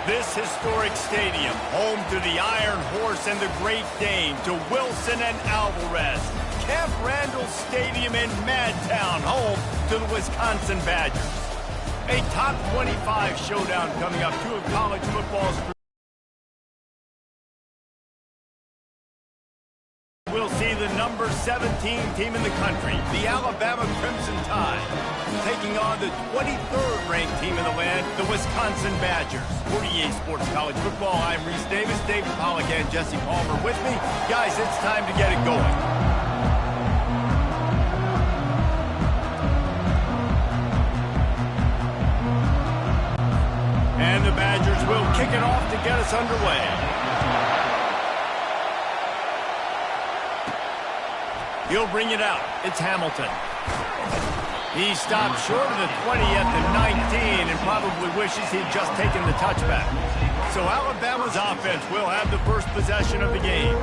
This historic stadium, home to the Iron Horse and the Great Dane, to Wilson and Alvarez. Camp Randall Stadium in Madtown, home to the Wisconsin Badgers. A top 25 showdown coming up. Two of college football's we'll see the number 17 team in the country, the Alabama Crimson Tide, taking on the 23rd ranked team in the land, the Wisconsin Badgers. For EA Sports College Football, I'm Reese Davis, David Pollack and Jesse Palmer with me. Guys, it's time to get it going. And the Badgers will kick it off to get us underway. He'll bring it out. It's Hamilton. He stopped short of the 20 at the 19 and probably wishes he'd just taken the touchback. So Alabama's offense will have the first possession of the game.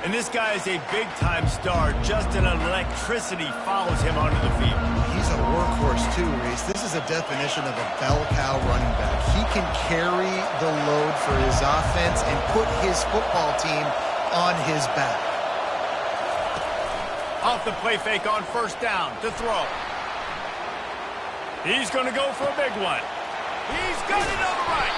And this guy is a big-time star. Just an electricity follows him onto the field. He's a workhorse too, Reese. This is a definition of a bell cow running back. He can carry the load for his offense and put his football team on his back. Off the play fake on first down to throw. He's going to go for a big one. He's got it on the right.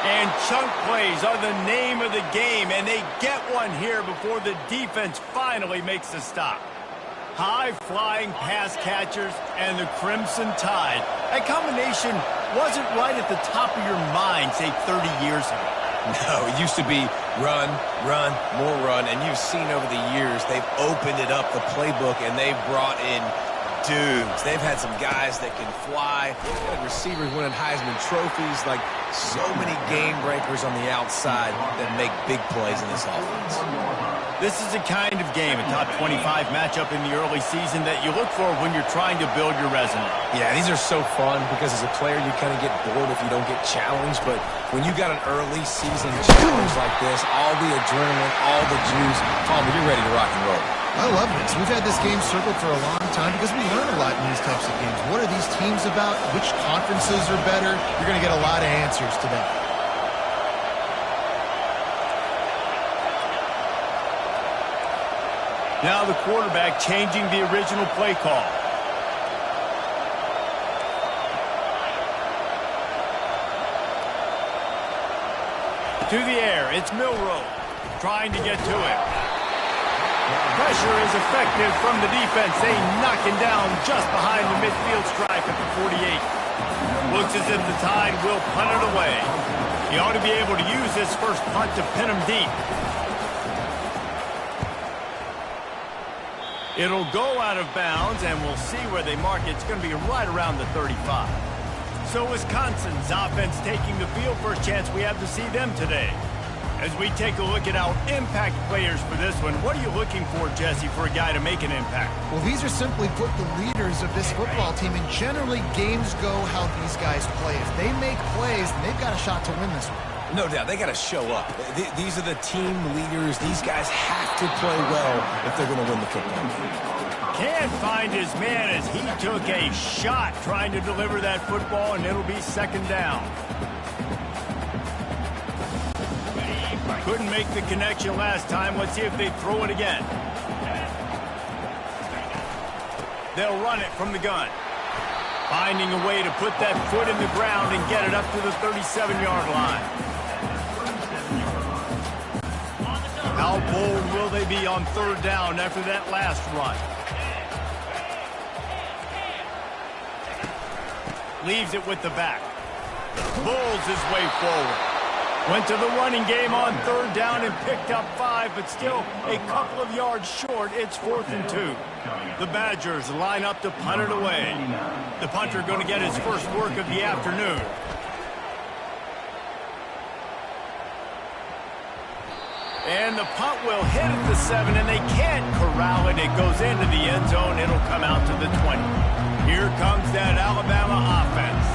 And chunk plays are the name of the game, and they get one here before the defense finally makes the stop. High-flying pass catchers and the Crimson Tide. That combination wasn't right at the top of your mind, say, 30 years ago. No, it used to be run, run, more run, and you've seen over the years they've opened it up, the playbook, and they've brought in dudes. They've had some guys that can fly, receivers winning Heisman trophies, like so many game breakers on the outside that make big plays in this offense. This is the kind of game, a top 25 matchup in the early season that you look for when you're trying to build your resume. Yeah, these are so fun because as a player you kind of get bored if you don't get challenged, but when you got an early season challenge like this, all the adrenaline, all the juice, Palmer, you're ready to rock and roll. I love this. We've had this game circled for a long time because we learn a lot in these types of games. What are these teams about? Which conferences are better? You're going to get a lot of answers today. Now the quarterback changing the original play call. To the air, it's Milroe trying to get to it. Pressure is effective from the defense. They knock him down just behind the midfield stripe at the 48. Looks as if the Tide will punt it away. He ought to be able to use this first punt to pin him deep. It'll go out of bounds, and we'll see where they mark it. It's going to be right around the 35. So Wisconsin's offense taking the field. First chance we have to see them today. As we take a look at our impact players for this one, what are you looking for, Jesse, for a guy to make an impact? Well, these are simply put the leaders of this football team, and generally games go how these guys play. If they make plays, they've got a shot to win this one. No doubt, they got to show up. These are the team leaders. These guys have to play well if they're going to win the football game. Can't find his man as he took a shot trying to deliver that football, and it'll be second down. Couldn't make the connection last time. Let's see if they throw it again. They'll run it from the gun. Finding a way to put that foot in the ground and get it up to the 37-yard line. How bold will they be on third down after that last run? Leaves it with the back. Bulls his way forward. Went to the running game on third down and picked up 5, but still a couple of yards short. It's 4th and 2. The Badgers line up to punt it away. The punter going to get his first work of the afternoon. And the punt will hit at the 7, and they can't corral it. It goes into the end zone. It'll come out to the 20. Here comes that Alabama offense.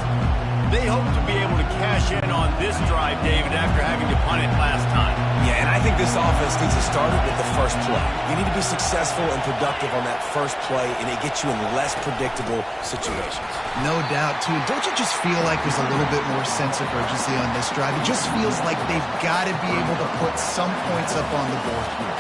They hope to be able to cash in on this drive, David, after having to punt it last time. Yeah, and I I think this offense needs to start it with the first play. You need to be successful and productive on that first play, and it gets you in less predictable situations. No doubt, too. Don't you just feel like there's a little bit more sense of urgency on this drive? It just feels like they've got to be able to put some points up on the board here.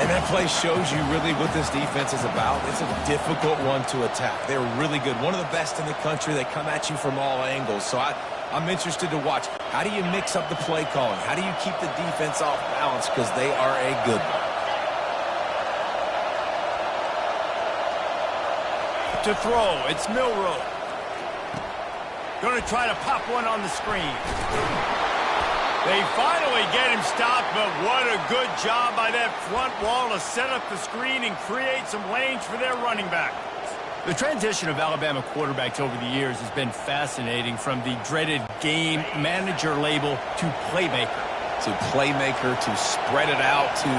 And that play shows you really what this defense is about. It's a difficult one to attack. They're really good. One of the best in the country. They come at you from all angles. So I'm interested to watch. How do you mix up the play calling? How do you keep the defense off balance? Because they are a good one. To throw, it's Milroe. Going to try to pop one on the screen. They finally get him stopped, but what a good job by that front wall to set up the screen and create some lanes for their running back. The transition of Alabama quarterbacks over the years has been fascinating, from the dreaded game manager label to playmaker. To playmaker, to spread it out, to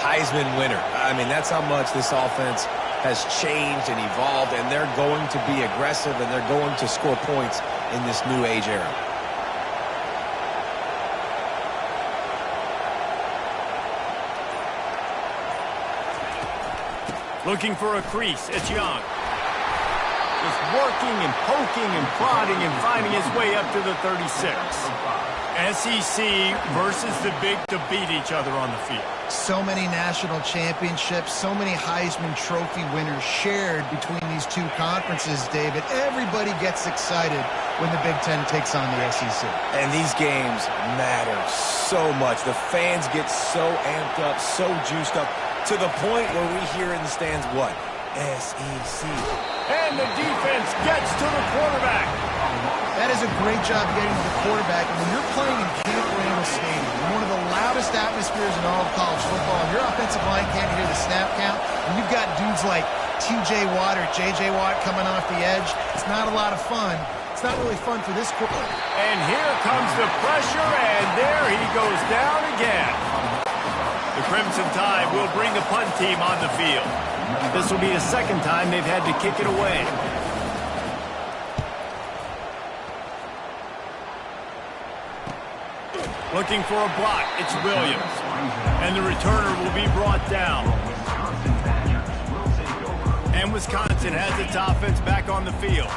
Heisman winner. I mean, that's how much this offense has changed and evolved, and they're going to be aggressive, and they're going to score points in this new age era. Looking for a crease, it's Young. Just working and poking and prodding and finding his way up to the 36. SEC versus the Big to beat each other on the field. So many national championships, so many Heisman Trophy winners shared between these two conferences, David. Everybody gets excited when the Big Ten takes on the SEC. And these games matter so much. The fans get so amped up, so juiced up, to the point where we hear in the stands what? SEC. And the defense gets to the quarterback. That is a great job getting to the quarterback. And when you're playing in Camp Randall Stadium, in one of the loudest atmospheres in all of college football, and your offensive line can't hear the snap count, and you've got dudes like T.J. Watt or J.J. Watt coming off the edge, it's not a lot of fun. It's not really fun for this quarterback. And here comes the pressure, and there he goes down again. The Crimson Tide will bring the punt team on the field. This will be the second time they've had to kick it away. Looking for a block, it's Williams. And the returner will be brought down. And Wisconsin has its offense back on the field.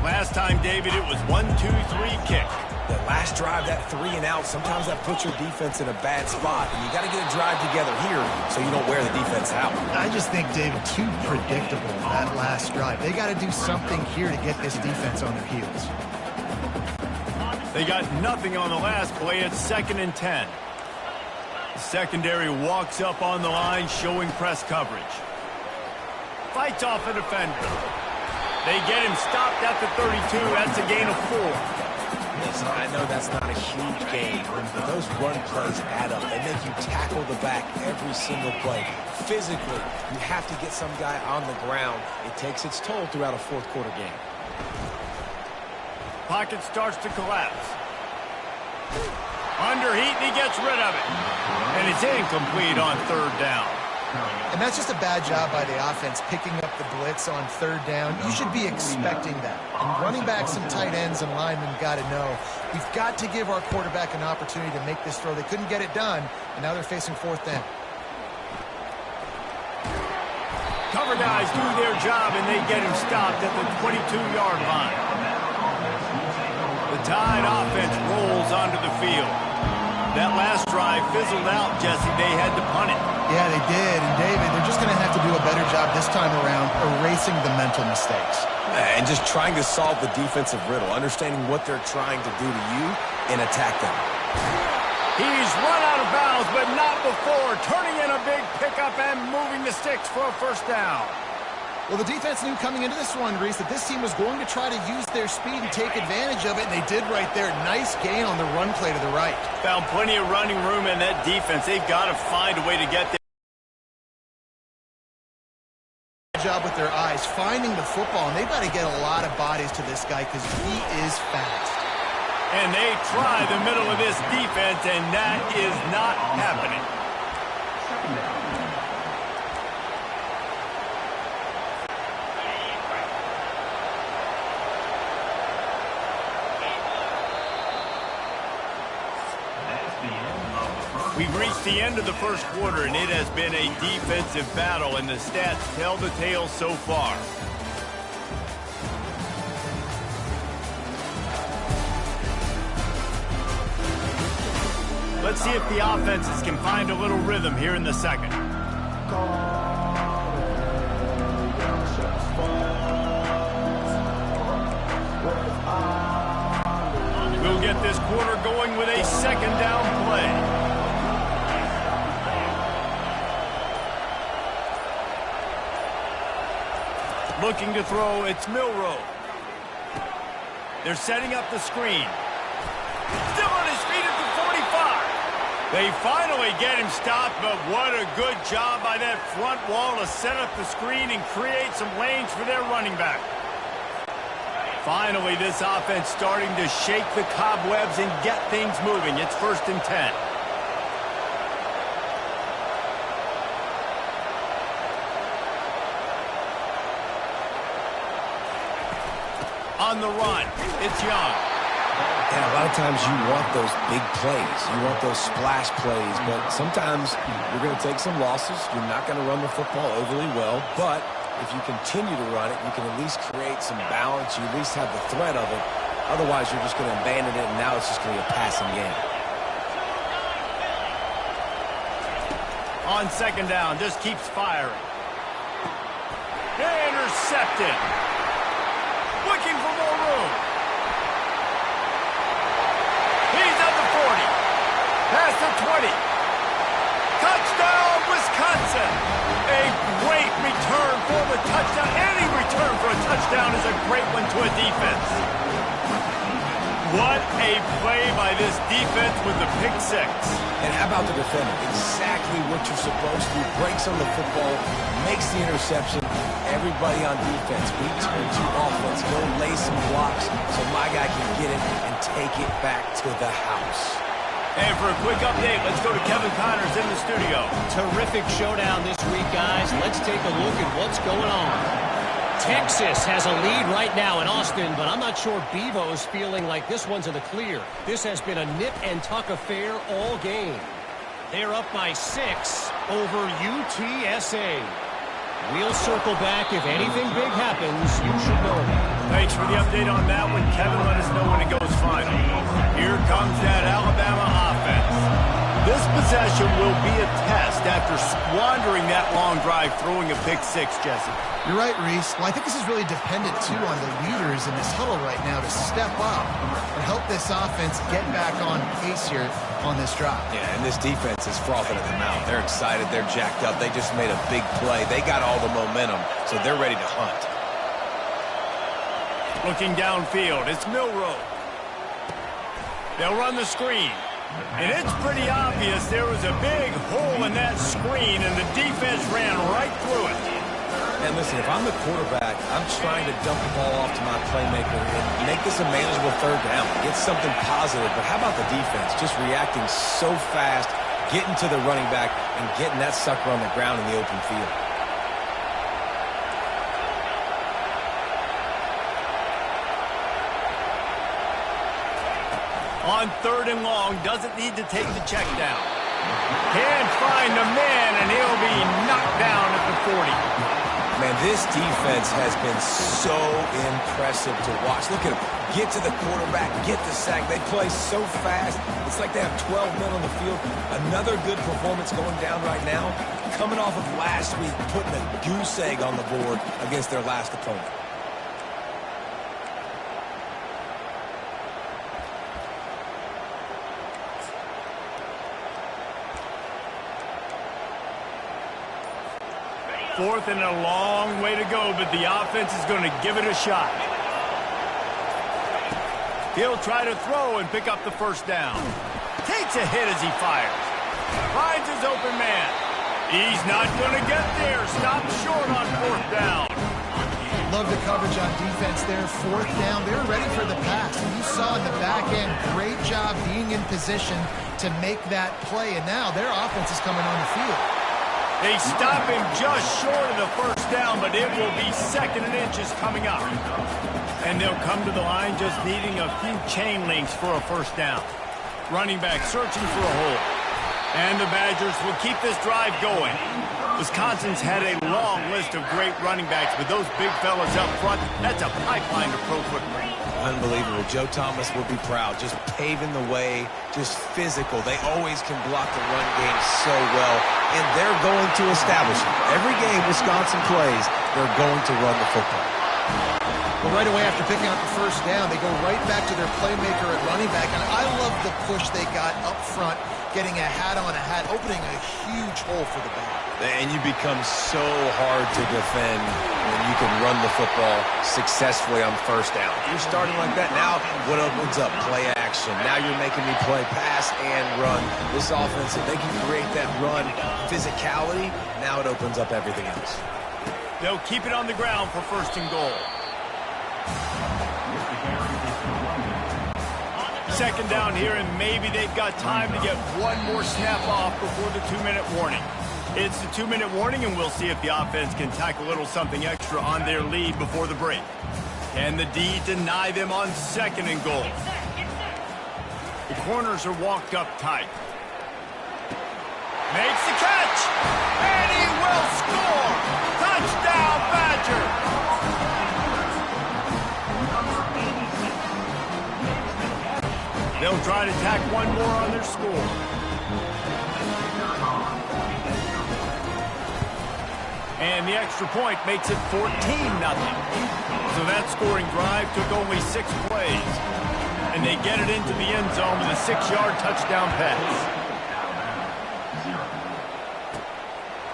Last time, David, it was 1-2-3 kick. That last drive, that 3 and out, sometimes that puts your defense in a bad spot. And you got to get a drive together here so you don't wear the defense out. I just think, David, too predictable that last drive. They got to do something here to get this defense on their heels. They got nothing on the last play. It's 2nd and 10. The secondary walks up on the line, showing press coverage. Fights off a defender. They get him stopped at the 32. That's a gain of 4. Listen, I know that's not a huge gain, but those run plays add up. They make you tackle the back every single play. Physically, you have to get some guy on the ground. It takes its toll throughout a fourth-quarter game. Pocket starts to collapse. Under heat, and he gets rid of it. And it's incomplete on 3rd down. And that's just a bad job by the offense, picking up the blitz on 3rd down. You should be expecting that. And running backs and tight ends and linemen got to know, we've got to give our quarterback an opportunity to make this throw. They couldn't get it done, and now they're facing 4th down. Cover guys do their job, and they get him stopped at the 22-yard line. The Tide offense rolls onto the field. That last drive fizzled out, Jesse. They had to punt it. Yeah, they did. And, David, they're just going to have to do a better job this time around erasing the mental mistakes. And just trying to solve the defensive riddle, understanding what they're trying to do to you and attack them. He's run out of bounds, but not before. Turning in a big pickup and moving the sticks for a 1st down. Well, the defense knew coming into this one, Reese, that this team was going to try to use their speed and take advantage of it, and they did right there. Nice gain on the run play to the right. Found plenty of running room in that defense. They've got to find a way to get there. Job with their eyes, finding the football, and they've got to get a lot of bodies to this guy because he is fast. And they try the middle of this defense, and that is not happening. We've reached the end of the first quarter, and it has been a defensive battle, and the stats tell the tale so far. Let's see if the offenses can find a little rhythm here in the second. We'll get this quarter going with a second down play. Looking to throw, it's Milroe. They're setting up the screen. Still on his feet at the 45. They finally get him stopped, but what a good job by that front wall to set up the screen and create some lanes for their running back. Finally, this offense starting to shake the cobwebs and get things moving. It's 1st and 10. On the run, it's Young. Yeah, a lot of times you want those big plays. You want those splash plays, but sometimes you're going to take some losses. You're not going to run the football overly well, but if you continue to run it, you can at least create some balance. You at least have the threat of it. Otherwise, you're just going to abandon it, and now it's just going to be a passing game. On second down, just keeps firing. Intercepted. Looking for more room. He's at the 40. Past the 20. Touchdown, Wisconsin. A great return for the touchdown. Any return for a touchdown is a great one to a defense. What a play by this defense with the pick six. And how about the defender? Exactly what you're supposed to. Breaks on the football, makes the interception. Everybody on defense, we turn to offense. Go lay some blocks so my guy can get it and take it back to the house. And for a quick update, let's go to Kevin Connors in the studio. Terrific showdown this week, guys. Let's take a look at what's going on. Texas has a lead right now in Austin, but I'm not sure Bevo's feeling like this one's in the clear. This has been a nip and tuck affair all game. They're up by 6 over UTSA. We'll circle back. If anything big happens, you should know. Thanks for the update on that one. Kevin, let us know when it goes final. Here comes that Alabama offense. This possession will be a test after squandering that long drive throwing a pick six, Jesse. You're right, Reese. Well, I think this is really dependent, too, on the leaders in this huddle right now to step up and help this offense get back on pace here on this drive. Yeah, and this defense is frothing at the mouth. They're excited. They're jacked up. They just made a big play. They got all the momentum, so they're ready to hunt. Looking downfield, it's Milroe. They'll run the screen. And it's pretty obvious there was a big hole in that screen, and the defense ran right through it. And listen, if I'm the quarterback, I'm trying to dump the ball off to my playmaker and make this a manageable third down. Get something positive. But how about the defense? Just reacting so fast, getting to the running back, and getting that sucker on the ground in the open field. On third and long, doesn't need to take the check down. Can't find the man, and he'll be knocked down at the 40. Man, this defense has been so impressive to watch. Look at them. Get to the quarterback, get the sack. They play so fast. It's like they have 12 men on the field. Another good performance going down right now. Coming off of last week, putting a goose egg on the board against their last opponent. Fourth and a long way to go, but the offense is going to give it a shot. He'll try to throw and pick up the first down. Takes a hit as he fires. Finds his open man. He's not going to get there. Stopped short on fourth down. Love the coverage on defense there. Fourth down. They were ready for the pass. You saw in the back end, great job being in position to make that play. And now their offense is coming on the field. They stop him just short of the first down, but it will be second and inches coming up. And they'll come to the line just needing a few chain links for a first down. Running back searching for a hole. And the Badgers will keep this drive going. Wisconsin's had a long list of great running backs, but those big fellas up front, that's a pipeline to pro football. Unbelievable. Joe Thomas will be proud. Just paving the way, just physical. They always can block the run game so well, and they're going to establish it. Every game Wisconsin plays, they're going to run the football. Well, right away after picking up the first down, they go right back to their playmaker at running back, and I love the push they got up front, getting a hat on a hat, opening a huge hole for the back. And you become so hard to defend when you can run the football successfully on first down. You're starting like that. Now, what opens up? Play action. Now you're making me play pass and run. This offense, if they can create that run physicality, now it opens up everything else. They'll keep it on the ground for first and goal. Second down here, and maybe they've got time to get one more snap off before the 2-minute warning. It's the 2-minute warning, and we'll see if the offense can tack a little something extra on their lead before the break. Can the D deny them on second and goal? The corners are walked up tight. Makes the catch, and he will score! Touchdown, Badger! They'll try to tack one more on their score. And the extra point makes it 14-0. So that scoring drive took only 6 plays. And they get it into the end zone with a 6-yard touchdown pass.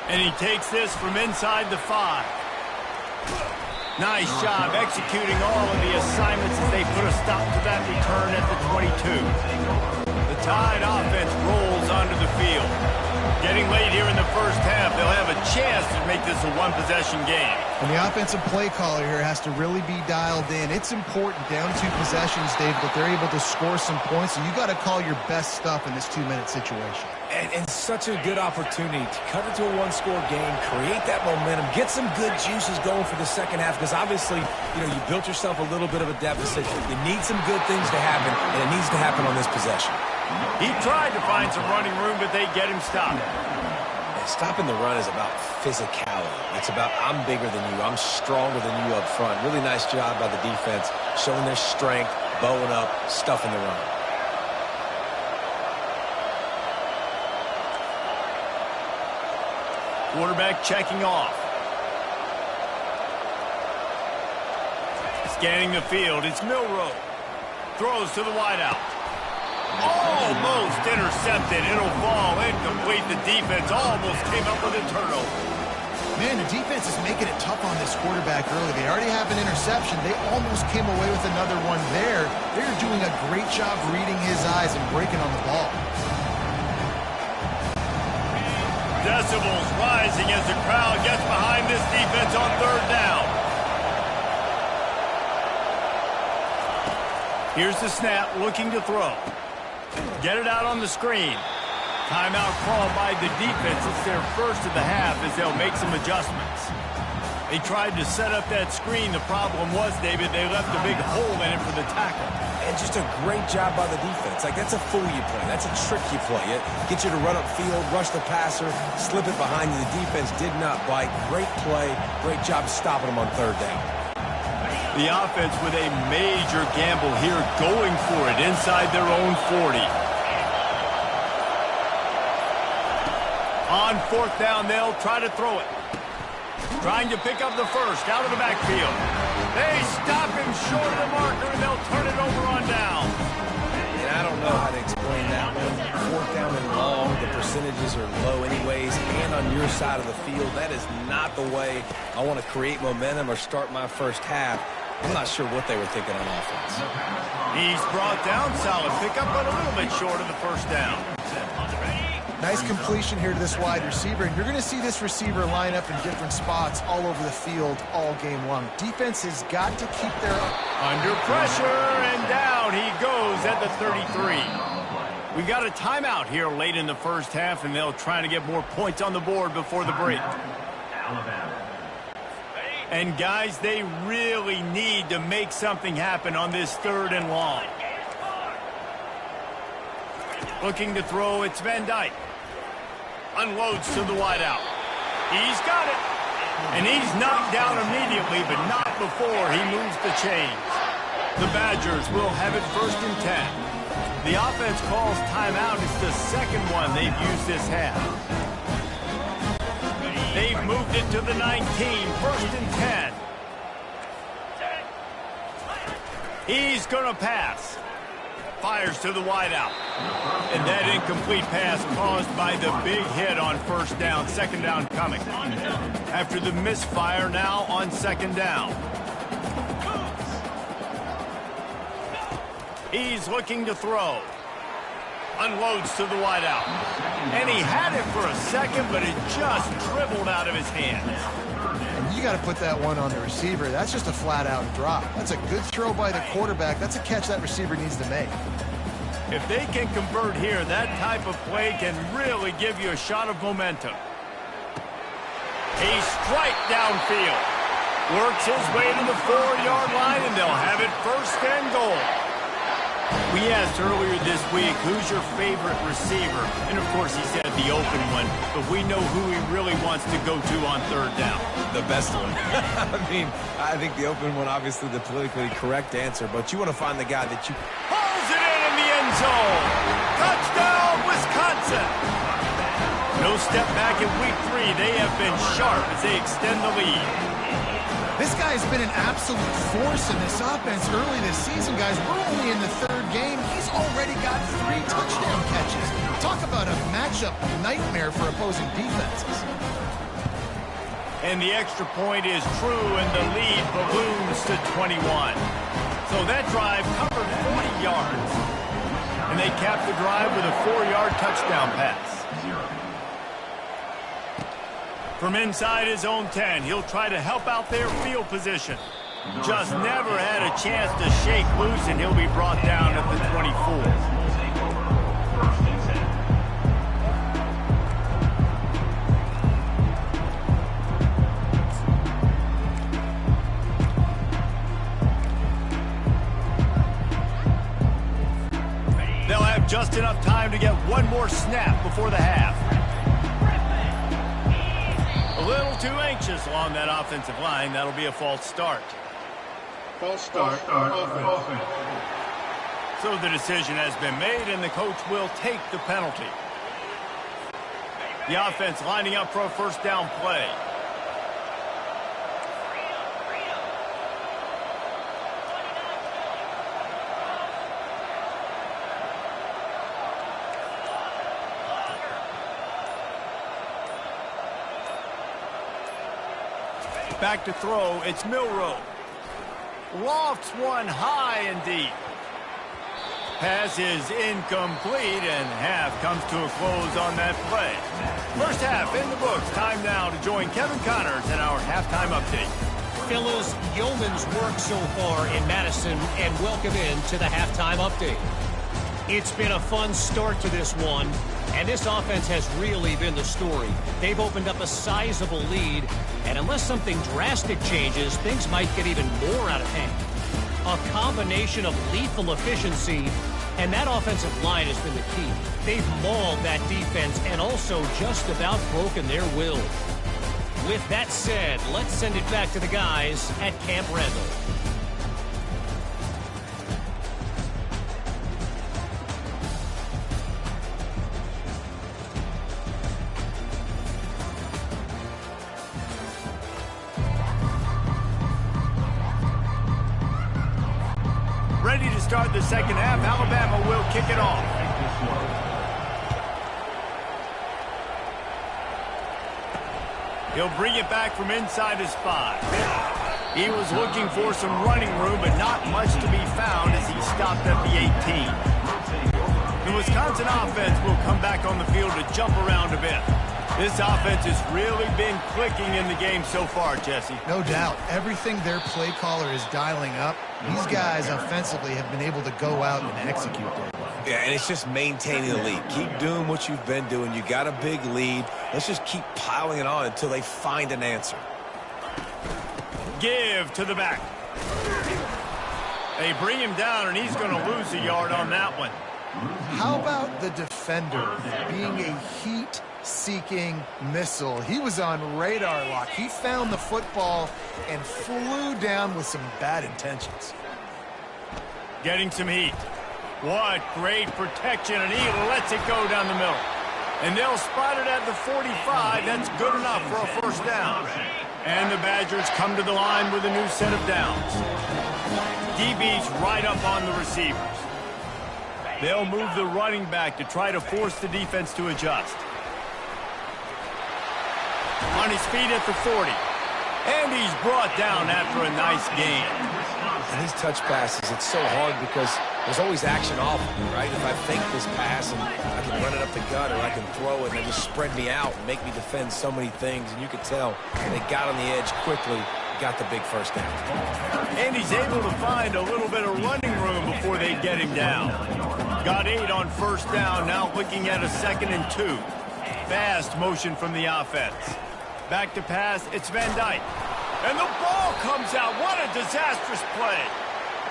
And he takes this from inside the 5. Nice job executing all of the assignments as they put a stop to that return at the 22. The Tide offense rolls onto the field. Getting late here in the first half, they'll have a chance to make this a one-possession game. And the offensive play caller here has to really be dialed in. It's important down 2 possessions, Dave, that they're able to score some points, and you got to call your best stuff in this 2-minute situation. And such a good opportunity to cut it to a one-score game, create that momentum, get some good juices going for the second half, because obviously, you built yourself a little bit of a deficit. You need some good things to happen, and it needs to happen on this possession. He tried to find some running room, but they get him stopped. And stopping the run is about physicality. It's about I'm bigger than you, I'm stronger than you up front. Really nice job by the defense, showing their strength, bowing up, stuffing the run. Quarterback checking off. Scanning the field, it's Milroe. Throws to the wideout. Almost intercepted. It'll fall incomplete. The defense almost came up with a turnover. Man, the defense is making it tough on this quarterback early. They already have an interception. They almost came away with another one there. They're doing a great job reading his eyes and breaking on the ball. Decibels rising as the crowd gets behind this defense on third down. Here's the snap, looking to throw. Get it out on the screen. Timeout called by the defense. It's their first of the half as they'll make some adjustments. They tried to set up that screen. The problem was, David, they left a big hole in it for the tackle. And just a great job by the defense. Like, that's a fool you play. That's a trick you play. It gets you to run upfield, rush the passer, slip it behind you. The defense did not bite. Great play. Great job stopping them on third down. The offense with a major gamble here, going for it inside their own 40. On fourth down, they'll try to throw it. Trying to pick up the first out of the backfield. They stop him short of the marker, and they'll turn it over on down. And I don't know how to explain that one. Fourth down and long, the percentages are low anyways, and on your side of the field, that is not the way I want to create momentum or start my first half. I'm not sure what they were thinking on offense. He's brought down, solid pickup, but a little bit short of the first down. Nice completion here to this wide receiver, and you're going to see this receiver line up in different spots all over the field all game long. Defense has got to keep their... Under pressure, and down he goes at the 33. We got a timeout here late in the first half, and they'll try to get more points on the board before the break. And guys, they really need to make something happen on this third and long. Looking to throw, it's Van Dyke. Unloads to the wideout. He's got it. And he's knocked down immediately, but not before he moves the chains. The Badgers will have it 1st and 10. The offense calls timeout. It's the second one they've used this half. They've moved it to the 19, 1st and 10. He's going to pass. Fires to the wideout. And that incomplete pass caused by the big hit on 1st down, 2nd down coming. After the misfire, now on 2nd down. He's looking to throw. Unloads to the wideout. And he had it for a second, but it just dribbled out of his hands. And you got to put that one on the receiver. That's just a flat-out drop. That's a good throw by the quarterback. That's a catch that receiver needs to make. If they can convert here, that type of play can really give you a shot of momentum. A strike downfield. Works his way to the 4-yard line, and they'll have it 1st and goal. We asked earlier this week, who's your favorite receiver? And, of course, he said the open one, but we know who he really wants to go to on 3rd down. The best one. I think the open one, obviously the politically correct answer, but you want to find the guy that you... Pulls it in the end zone. Touchdown, Wisconsin. No step back in week 3. They have been sharp as they extend the lead. This guy's been an absolute force in this offense early this season, guys. We're only in the 3rd game. He's already got 3 touchdown catches. Talk about a matchup nightmare for opposing defenses. And the extra point is true, and the lead balloons to 21. So that drive covered 40 yards. And they capped the drive with a 4-yard touchdown pass. From inside his own 10, he'll try to help out their field position. Just never had a chance to shake loose, and he'll be brought down at the 24. They'll have just enough time to get one more snap before the half. A little too anxious along that offensive line. That'll be a false start. False start. Offense. So the decision has been made, and the coach will take the penalty. The offense lining up for a 1st down play. Back to throw, it's Milroe. Lofts one high and deep. Pass is incomplete, and half comes to a close on that play. 1st half in the books. Time now to join Kevin Connors in our halftime update. Fellas, yeoman's work so far in Madison, and welcome in to the halftime update. It's been a fun start to this one, and this offense has really been the story. They've opened up a sizable lead, and unless something drastic changes, things might get even more out of hand. A combination of lethal efficiency, and that offensive line has been the key. They've mauled that defense and also just about broken their will. With that said, let's send it back to the guys at Camp Randall. Ready to start the second half. Alabama will kick it off. He'll bring it back from inside his 5. He was looking for some running room, but not much to be found as he stopped at the 18. The Wisconsin offense will come back on the field to jump around a bit. This offense has really been clicking in the game so far, Jesse. No doubt. Everything their play caller is dialing up, these guys offensively have been able to go out and execute that. Yeah, and it's just maintaining the lead. Keep doing what you've been doing. You got a big lead. Let's just keep piling it on until they find an answer. Give to the back. They bring him down, and he's going to lose a yard on that one. How about the defender being a heat heat-seeking missile. He was on radar lock. He found the football and flew down with some bad intentions. Getting some heat. What great protection, and he lets it go down the middle. And they'll spot it at the 45. That's good enough for a first down. And the Badgers come to the line with a new set of downs. DB's right up on the receivers. They'll move the running back to try to force the defense to adjust. On his feet at the 40. And he's brought down after a nice gain. And these touch passes, it's so hard because there's always action off of me, right? If I fake this pass and I can run it up the gut or I can throw it and they just spread me out and make me defend so many things. And you could tell they got on the edge quickly, got the big first down. And he's able to find a little bit of running room before they get him down. Got 8 on first down, now looking at a 2nd and 2. Fast motion from the offense. Back to pass, it's Van Dyke. And the ball comes out. What a disastrous play.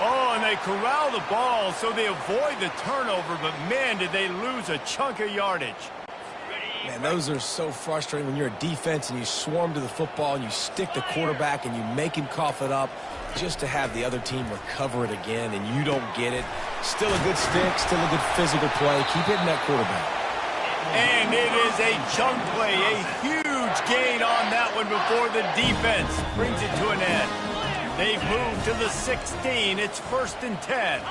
Oh, and they corral the ball so they avoid the turnover, but man, did they lose a chunk of yardage. Man, those are so frustrating when you're a defense and you swarm to the football and you stick the quarterback and you make him cough it up just to have the other team recover it again and you don't get it. Still a good stick, still a good physical play. Keep hitting that quarterback. And it is a chunk play, a huge gain on that one before the defense brings it to an end. They've moved to the 16. It's 1st and 10.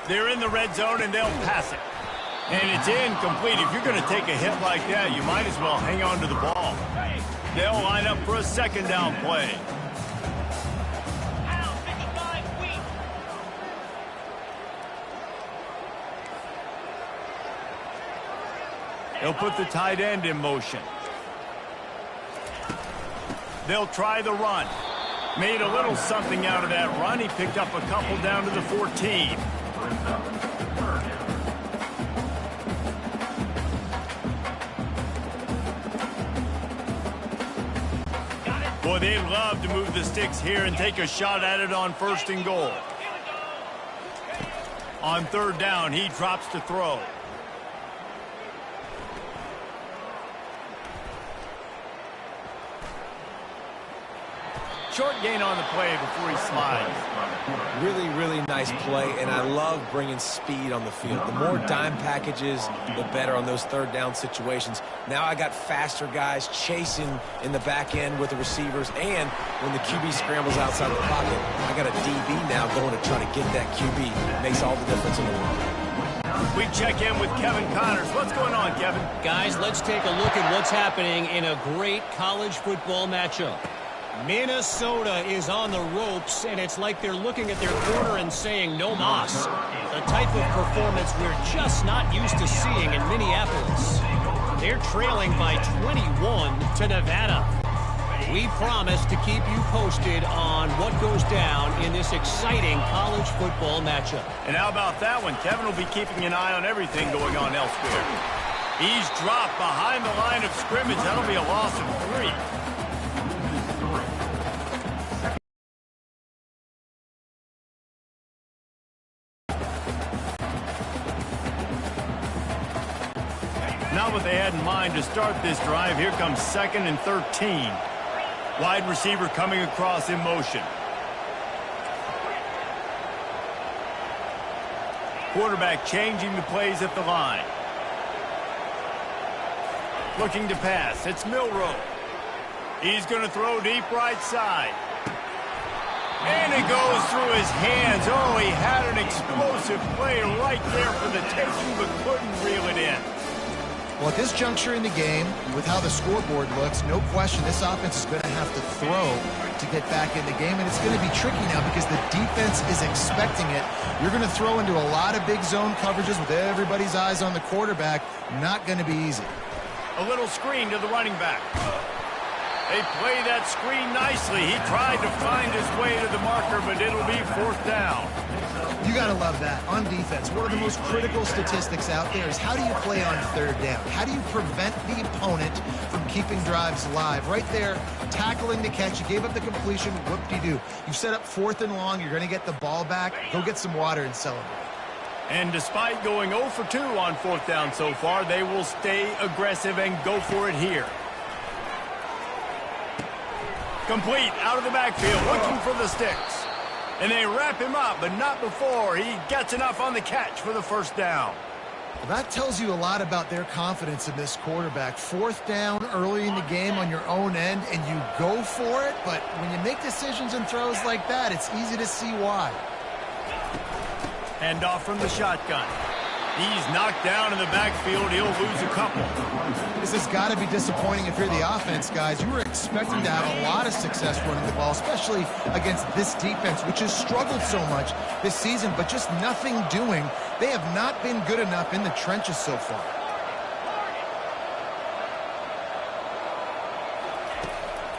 They're in the red zone, and they'll pass it. And it's incomplete. If you're going to take a hit like that, you might as well hang on to the ball. They'll line up for a 2nd down play. They'll put the tight end in motion. They'll try the run. Made a little something out of that run. He picked up a couple down to the 14. Boy, they love to move the sticks here and take a shot at it on 1st and goal. On 3rd down, he drops to throw. Short gain on the play before he slides. Really, really nice play, and I love bringing speed on the field. The more dime packages, the better on those 3rd down situations. Now I got faster guys chasing in the back end with the receivers, and when the QB scrambles outside the pocket, I got a DB now going to try to get that QB. Makes all the difference in the world. We check in with Kevin Connors. What's going on, Kevin? Guys, let's take a look at what's happening in a great college football matchup. Minnesota is on the ropes, and it's like they're looking at their corner and saying, no mas. The type of performance we're just not used to seeing in Minneapolis. They're trailing by 21 to Nevada. We promise to keep you posted on what goes down in this exciting college football matchup. And how about that one? Kevin will be keeping an eye on everything going on elsewhere. He's dropped behind the line of scrimmage. That'll be a loss of 3. Not what they had in mind to start this drive. Here comes 2nd and 13. Wide receiver coming across in motion. Quarterback changing the plays at the line. Looking to pass. It's Milroe. He's going to throw deep right side. And it goes through his hands. Oh, he had an explosive play right there for the taking, but couldn't reel it in. Well, at this juncture in the game, with how the scoreboard looks, no question this offense is going to have to throw to get back in the game, and it's going to be tricky now because the defense is expecting it. You're going to throw into a lot of big zone coverages with everybody's eyes on the quarterback. Not going to be easy. A little screen to the running back. They play that screen nicely. He tried to find his way to the marker, but it'll be 4th down. You got to love that. On defense, one of the most critical statistics out there is how do you play on 3rd down? How do you prevent the opponent from keeping drives live? Right there, tackling the catch. You gave up the completion. Whoop-de-doo. You set up 4th and long. You're going to get the ball back. Go get some water and celebrate. And despite going 0 for 2 on 4th down so far, they will stay aggressive and go for it here. Complete out of the backfield, looking for the sticks. And they wrap him up, but not before he gets enough on the catch for the 1st down. Well, that tells you a lot about their confidence in this quarterback. 4th down early in the game on your own end, and you go for it. But when you make decisions and throws like that, it's easy to see why. Hand off from the shotgun. He's knocked down in the backfield. He'll lose a couple. This has got to be disappointing if you're the offense, guys. You were expecting to have a lot of success running the ball, especially against this defense, which has struggled so much this season, but just nothing doing. They have not been good enough in the trenches so far.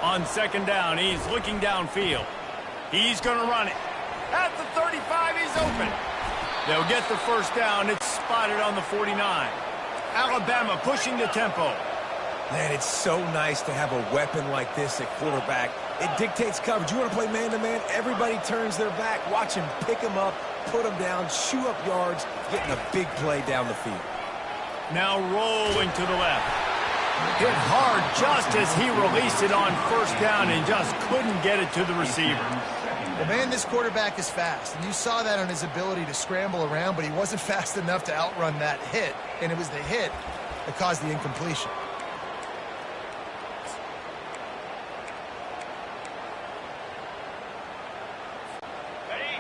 On 2nd down, he's looking downfield. He's going to run it. At the 35, he's open. They'll get the 1st down. It's spotted on the 49. Alabama pushing the tempo. Man, it's so nice to have a weapon like this at quarterback. It dictates coverage. You want to play man-to-man? Everybody turns their back. Watch him pick him up, put him down, chew up yards, getting a big play down the field. Now rolling to the left. Hit hard just as he released it on 1st down and just couldn't get it to the receiver. Well, man, this quarterback is fast, and you saw that on his ability to scramble around, but he wasn't fast enough to outrun that hit, and it was the hit that caused the incompletion.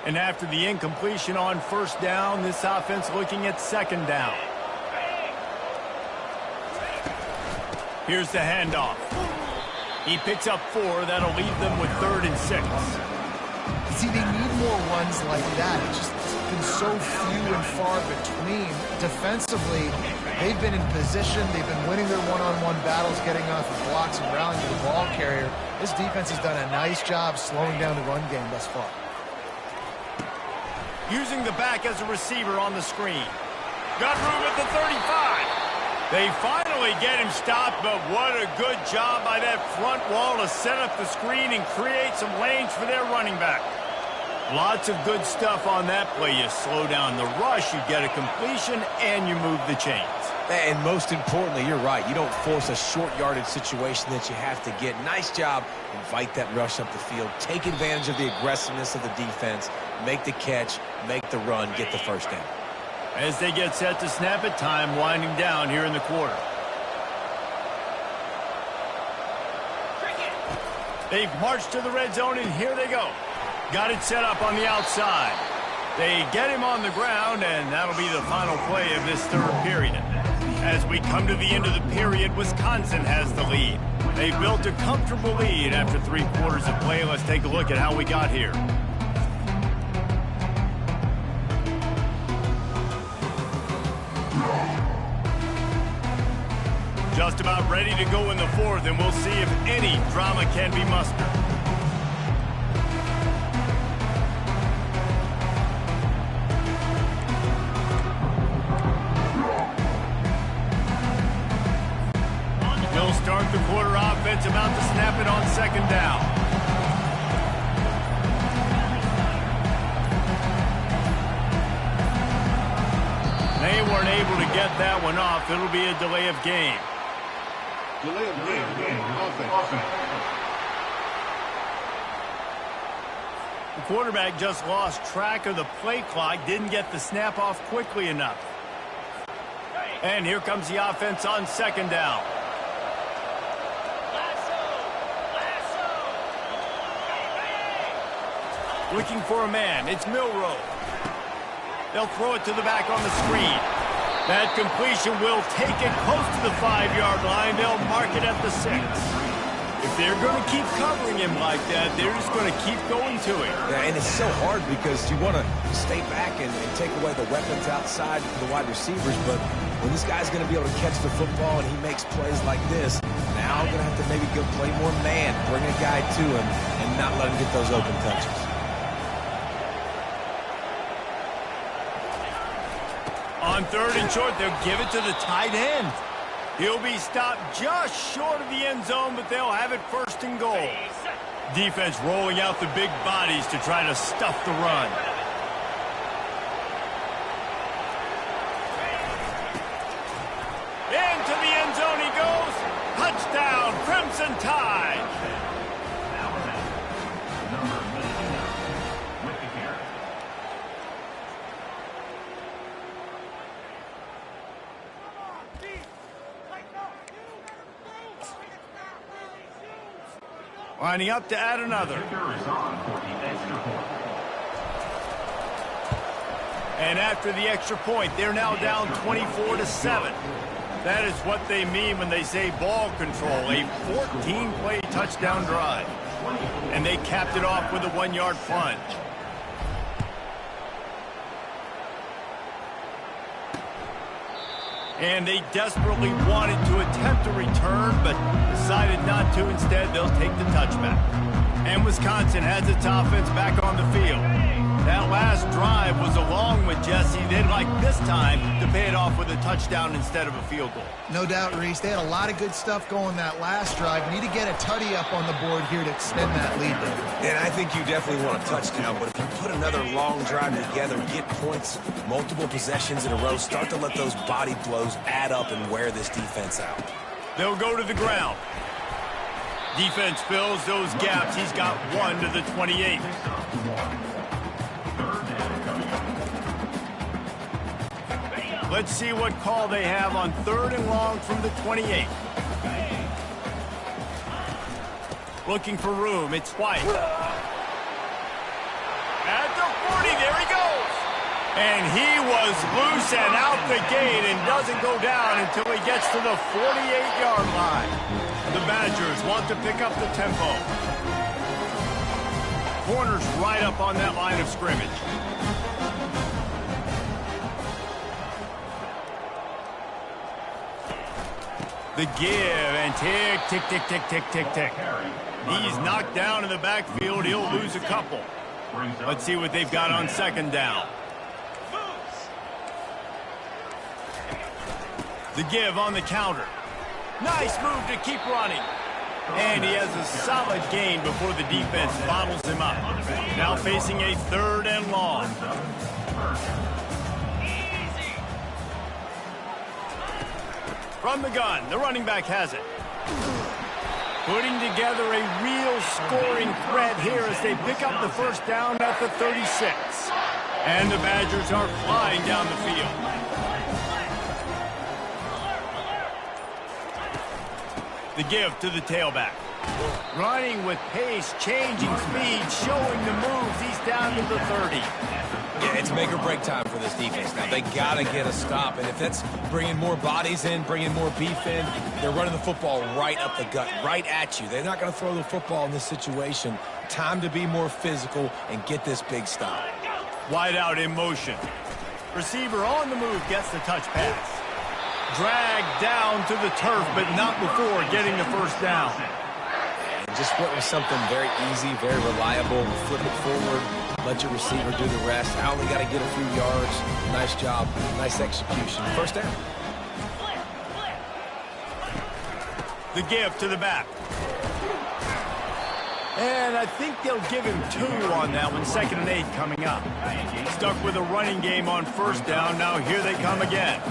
And after the incompletion on 1st down, this offense looking at 2nd down. Here's the handoff. He picks up 4. That'll leave them with 3rd and 6. See, they need more runs like that. It's just been so few and far between. Defensively, they've been in position. They've been winning their one-on-one battles, getting off of blocks and rallying to the ball carrier. This defense has done a nice job slowing down the run game thus far. Using the back as a receiver on the screen. Got room at the 35. They finally get him stopped, but what a good job by that front wall to set up the screen and create some lanes for their running back. Lots of good stuff on that play. You slow down the rush, you get a completion, and you move the chains. And most importantly, you're right. You don't force a short yardage situation that you have to get. Nice job. Invite that rush up the field. Take advantage of the aggressiveness of the defense. Make the catch. Make the run. Get the 1st down. As they get set to snap it, time winding down here in the quarter. They've marched to the red zone, and here they go. Got it set up on the outside. They get him on the ground, and that'll be the final play of this 3rd period. As we come to the end of the period, Wisconsin has the lead. They built a comfortable lead after 3 quarters of play. Let's take a look at how we got here. Just about ready to go in the 4th, and we'll see if any drama can be mustered. They'll start the quarter offense, about to snap it on 2nd down. They weren't able to get that one off. It'll be a delay of game. Delay of game. Offense. The quarterback just lost track of the play clock, didn't get the snap off quickly enough. And here comes the offense on 2nd down. Looking for a man. It's Milroe. They'll throw it to the back on the screen. That completion will take it close to the 5-yard line. They'll mark it at the 6. If they're going to keep covering him like that, they're just going to keep going to him. Yeah, and it's so hard because you want to stay back and take away the weapons outside for the wide receivers, but when this guy's going to be able to catch the football and he makes plays like this, now I'm going to have to maybe go play more man, bring a guy to him, and not let him get those open touches. On 3rd and short, they'll give it to the tight end. He'll be stopped just short of the end zone, but they'll have it 1st and goal. Defense rolling out the big bodies to try to stuff the run. Lining up to add another. And after the extra point, they're now down 24-7. That is what they mean when they say ball control, a 14-play touchdown drive. And they capped it off with a 1-yard plunge. And they desperately wanted to attempt a return, but decided not to. Instead, they'll take the touchback. And Wisconsin has its offense back on the field. That last drive was a long one, Jesse. They'd like this time to pay it off with a touchdown instead of a field goal. No doubt, Reese. They had a lot of good stuff going that last drive. Need to get a tutty up on the board here to extend that lead there. And I think you definitely want a touchdown, but if you put another long drive together, get points, multiple possessions in a row, start to let those body blows add up and wear this defense out. They'll go to the ground. Defense fills those gaps. He's got 1 to the 28. Let's see what call they have on 3rd and long from the 28. Looking for room. It's White. At the 40, there he goes. And he was loose and out the gate and doesn't go down until he gets to the 48-yard line. The Badgers want to pick up the tempo. Corners right up on that line of scrimmage. The give and tick, tick, tick, tick, tick, tick, tick. He's knocked down in the backfield. He'll lose a couple. Let's see what they've got on 2nd down. The give on the counter. Nice move to keep running. And he has a solid gain before the defense bottles him up. Now facing a 3rd and long. From the gun, the running back has it. Putting together a real scoring threat here as they pick up the 1st down at the 36. And the Badgers are flying down the field. The give to the tailback. Running with pace, changing speed, showing the moves. He's down to the 30. Yeah, it's make or break time for this defense now. They got to get a stop, and if that's bringing more bodies in, bringing more beef in, they're running the football right up the gut, right at you. They're not going to throw the football in this situation. Time to be more physical and get this big stop. Wide out in motion. Receiver on the move gets the touch pass. Dragged down to the turf, but not before getting the 1st down. And just went with something very easy, very reliable. Flip it forward. Let your receiver do the rest. I only got to get a few yards. Nice job. Nice execution. 1st down. The give to the back. And I think they'll give him 2 on that one. 2nd and 8 coming up. Stuck with a running game on 1st down. Now here they come again.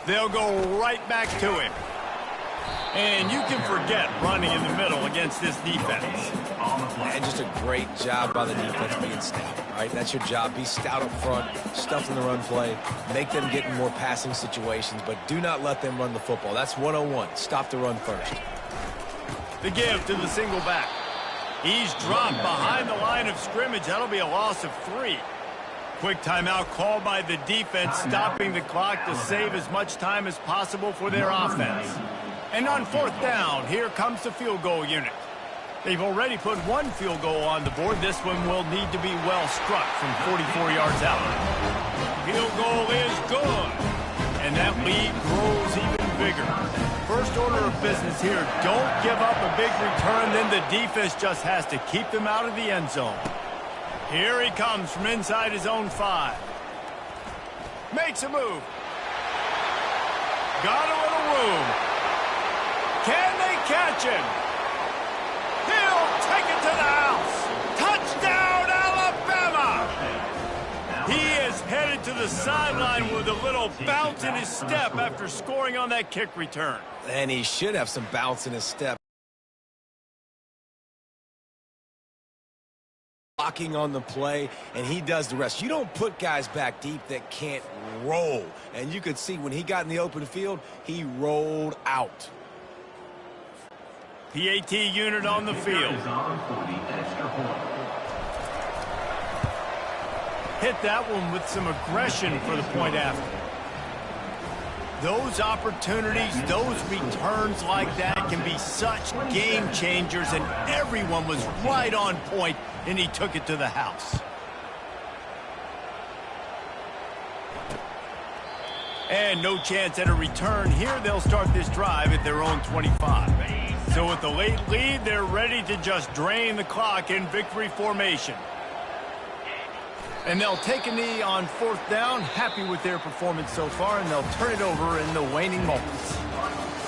They'll go right back to him. And you can forget running in the middle against this defense. And just a great job by the defense being stout, right? That's your job. Be stout up front, stuff in the run play, make them get in more passing situations, but do not let them run the football. That's 101. Stop the run first. The give to the single back. He's dropped behind the line of scrimmage. That'll be a loss of 3. Quick timeout called by the defense, stopping the clock to save as much time as possible for their offense. And on 4th down, here comes the field goal unit. They've already put 1 field goal on the board. This one will need to be well struck from 44 yards out. Field goal is good. And that lead grows even bigger. First order of business here, don't give up a big return, then the defense just has to keep them out of the end zone. Here he comes from inside his own 5. Makes a move. Got a little room. Can they catch him? He'll take it to the house. Touchdown, Alabama! He is headed to the sideline with a little bounce in his step after scoring on that kick return. And he should have some bounce in his step. blocking on the play, and he does the rest. You don't put guys back deep that can't roll. And you could see when he got in the open field, he rolled out. PAT unit on the field. Hit that one with some aggression for the point after. Those opportunities, those returns like that can be such game changers, and everyone was right on point, and he took it to the house. And no chance at a return here. They'll start this drive at their own 25. So with the late lead, they're ready to just drain the clock in victory formation. And they'll take a knee on 4th down, happy with their performance so far, and they'll turn it over in the waning moments.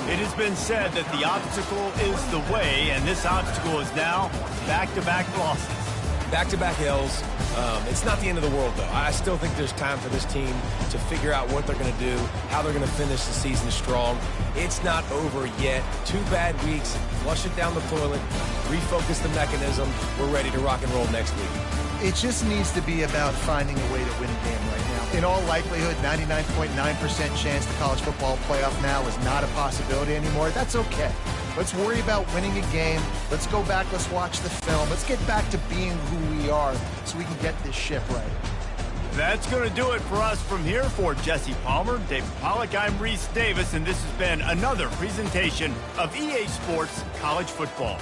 It has been said that the obstacle is the way, and this obstacle is now back-to-back losses. Back-to-back L's. It's not the end of the world, though. I still think there's time for this team to figure out what they're going to do, how they're going to finish the season strong. It's not over yet. 2 bad weeks. Flush it down the toilet. Refocus the mechanism. We're ready to rock and roll next week. It just needs to be about finding a way to win a game right now. In all likelihood, 99.9% chance the college football playoff now is not a possibility anymore. That's okay. Let's worry about winning a game. Let's go back. Let's watch the film. Let's get back to being who we are so we can get this ship right. That's going to do it for us from here. For Jesse Palmer, David Pollack, I'm Reese Davis, and this has been another presentation of EA Sports College Football.